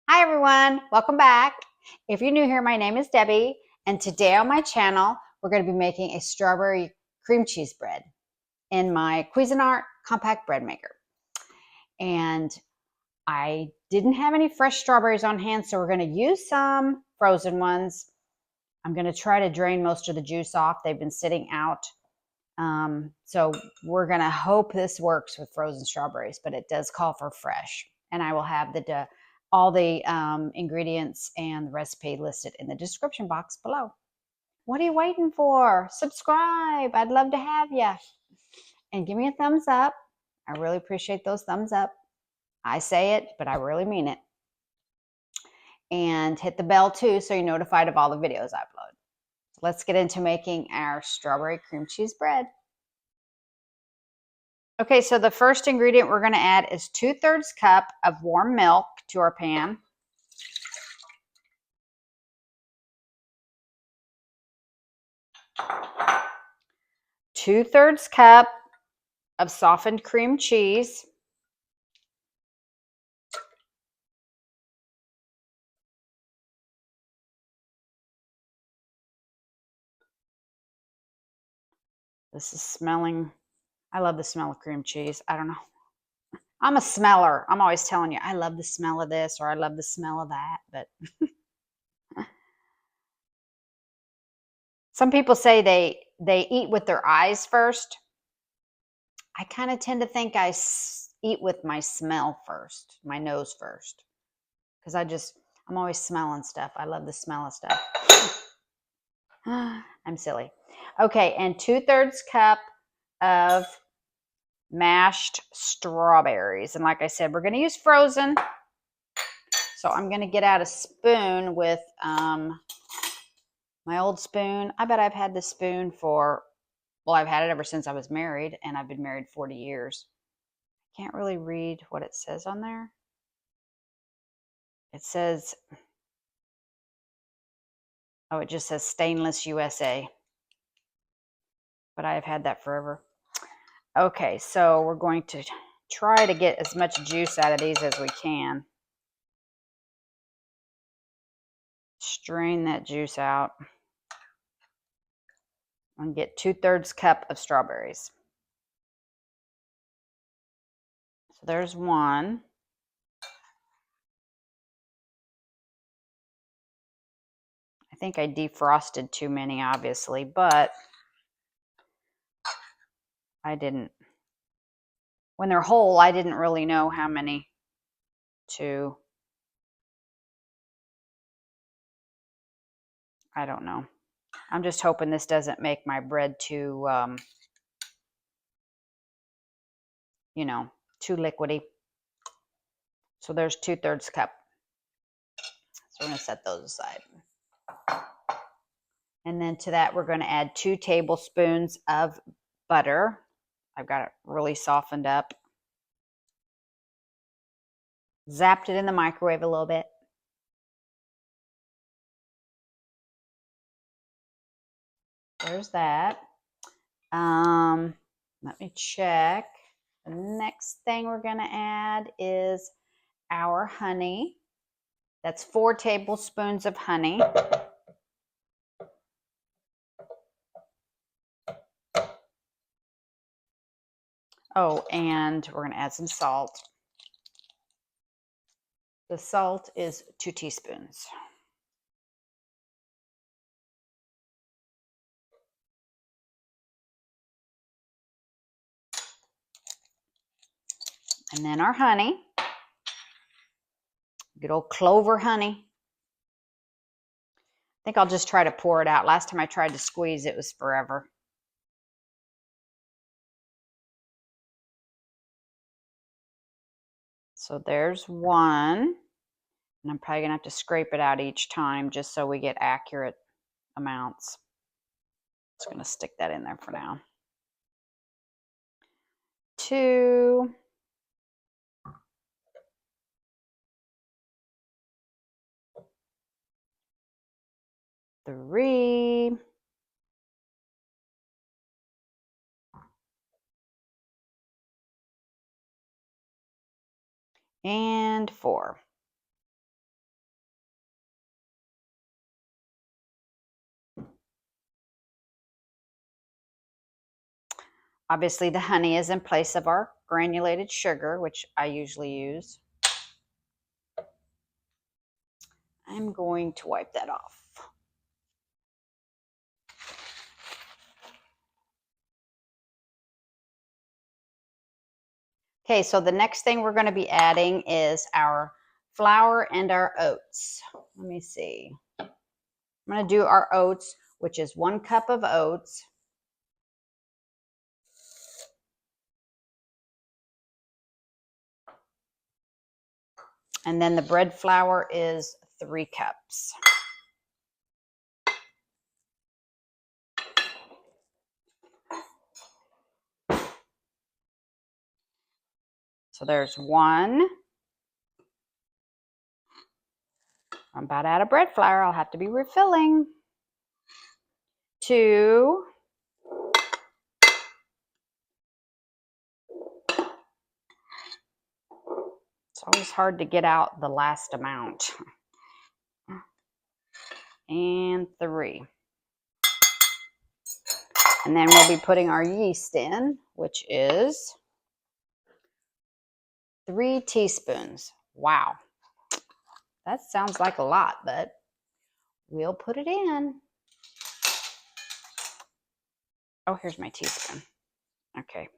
Hi everyone, welcome back. If you're new here, my name is Debbie, and today on my channel, we're going to be making a strawberry cream cheese bread in my Cuisinart compact bread maker. And I didn't have any fresh strawberries on hand, so we're going to use some frozen ones. I'm going to try to drain most of the juice off. They've been sitting out. So we're going to hope this works with frozen strawberries, but it does call for fresh. And I will have all the ingredients and the recipe listed in the description box below. What are you waiting for? Subscribe. I'd love to have you. And give me a thumbs up. I really appreciate those thumbs up. I say it, but I really mean it. And hit the bell too so you're notified of all the videos I upload. Let's get into making our strawberry cream cheese bread. Okay, so the first ingredient we're going to add is 2/3 cup of warm milk to our pan. Two-thirds cup of softened cream cheese. This is smelling, I love the smell of cream cheese. I don't know. I'm a smeller. I'm always telling you, I love the smell of this or I love the smell of that. But some people say they eat with their eyes first. I kind of tend to think I eat with my smell first, my nose first. Because I'm always smelling stuff. I love the smell of stuff. I'm silly. Okay, and 2/3 cup of mashed strawberries. And like I said, we're going to use frozen. So I'm going to get out a spoon with my old spoon. I bet I've had this spoon I've had it ever since I was married, and I've been married 40 years. Can't really read what it says on there. It says, oh, it just says stainless USA. But I have had that forever. Okay, so we're going to try to get as much juice out of these as we can. Strain that juice out and get 2/3 cup of strawberries. So there's one. I think I defrosted too many, obviously, but I didn't. When they're whole, I didn't really know how many to, I don't know. I'm just hoping this doesn't make my bread too, too liquidy. So there's 2/3 cup. So we're going to set those aside. And then to that, we're going to add 2 tablespoons of butter. I've got it really softened up. Zapped it in the microwave a little bit. There's that. Let me check. The next thing we're going to add is our honey. That's 4 tablespoons of honey. Oh, and we're going to add some salt. The salt is 2 teaspoons. And then our honey. Good old clover honey. I think I'll just try to pour it out. Last time I tried to squeeze, it was forever. So there's one. And I'm probably going to have to scrape it out each time just so we get accurate amounts. Just going to stick that in there for now. 2. 3. And 4. Obviously, the honey is in place of our granulated sugar, which I usually use. I'm going to wipe that off. Okay, so the next thing we're going to be adding is our flour and our oats. Let me see. I'm going to do our oats, which is 1 cup of oats. And then the bread flour is 3 cups. So there's 1. I'm about out of bread flour. I'll have to be refilling. 2. It's always hard to get out the last amount. And 3. And then we'll be putting our yeast in, which is 3 teaspoons. Wow. That sounds like a lot, but we'll put it in. Oh, here's my teaspoon. Okay.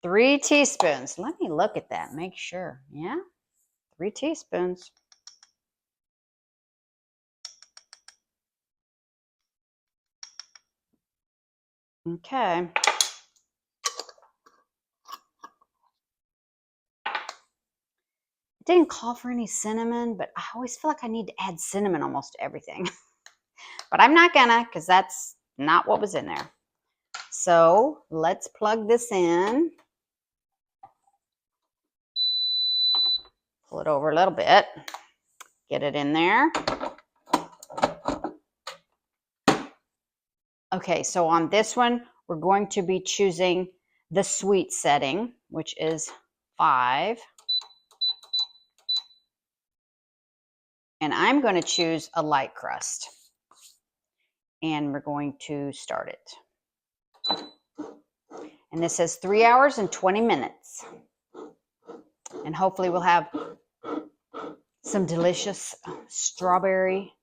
3 teaspoons. Let me look at that, make sure. Yeah, 3 teaspoons. Okay. It didn't call for any cinnamon, but I always feel like I need to add cinnamon almost to everything. But I'm not gonna, because that's not what was in there. So let's plug this in. Pull it over a little bit. Get it in there. Okay, so on this one, we're going to be choosing the sweet setting, which is 5. And I'm going to choose a light crust. And we're going to start it. And this says 3 hours and 20 minutes. And hopefully we'll have some delicious strawberry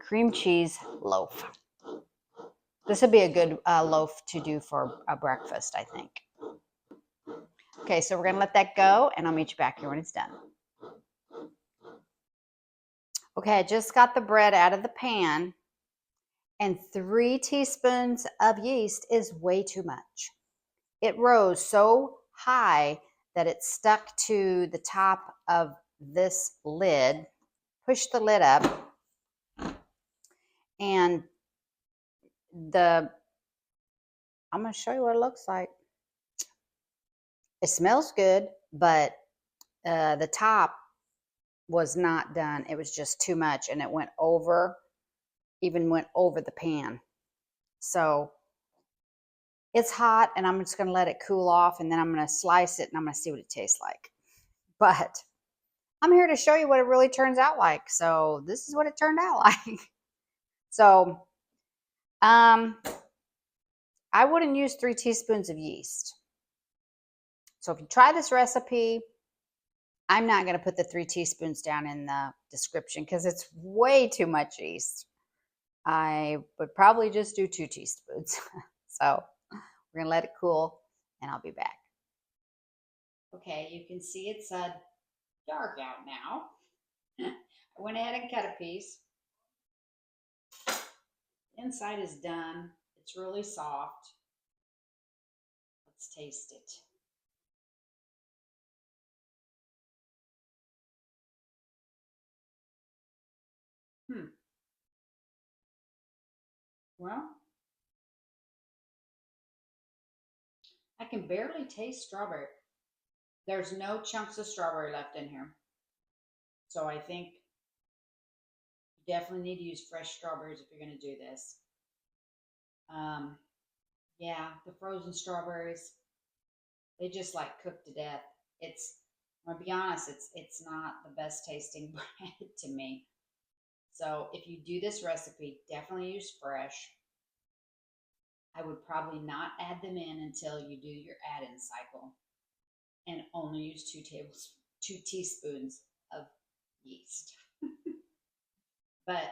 cream cheese loaf. This would be a good loaf to do for a breakfast, I think. Okay, so we're going to let that go, and I'll meet you back here when it's done. Okay, I just got the bread out of the pan, and 3 teaspoons of yeast is way too much. It rose so high that it stuck to the top of this lid. Push the lid up, and I'm going to show you what it looks like. It smells good, but the top was not done. It was just too much, and it went over the pan. So it's hot, and I'm just going to let it cool off, and then I'm going to slice it, and I'm going to see what it tastes like. But I'm here to show you what it really turns out like. So this is what it turned out like. So I wouldn't use 3 teaspoons of yeast. So if you try this recipe, I'm not going to put the 3 teaspoons down in the description because it's way too much yeast. I would probably just do 2 teaspoons. So we're going to let it cool, and I'll be back. Okay, you can see it's dark out now. I went ahead and cut a piece. The inside is done. It's really soft. Let's taste it. Well, I can barely taste strawberry. There's no chunks of strawberry left in here. So I think you definitely need to use fresh strawberries if you're going to do this. Yeah, the frozen strawberries, they just like cook to death. I'm gonna be honest, it's not the best tasting bread to me. So if you do this recipe, definitely use fresh. I would probably not add them in until you do your add-in cycle, and only use 2 teaspoons of yeast. But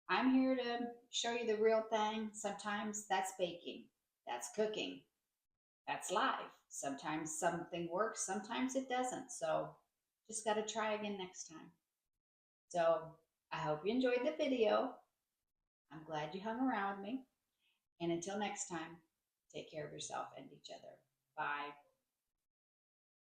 I'm here to show you the real thing. Sometimes that's baking, that's cooking, that's live. Sometimes something works, sometimes it doesn't. So just got to try again next time. So I hope you enjoyed the video. I'm glad you hung around with me. And until next time, take care of yourself and each other. Bye.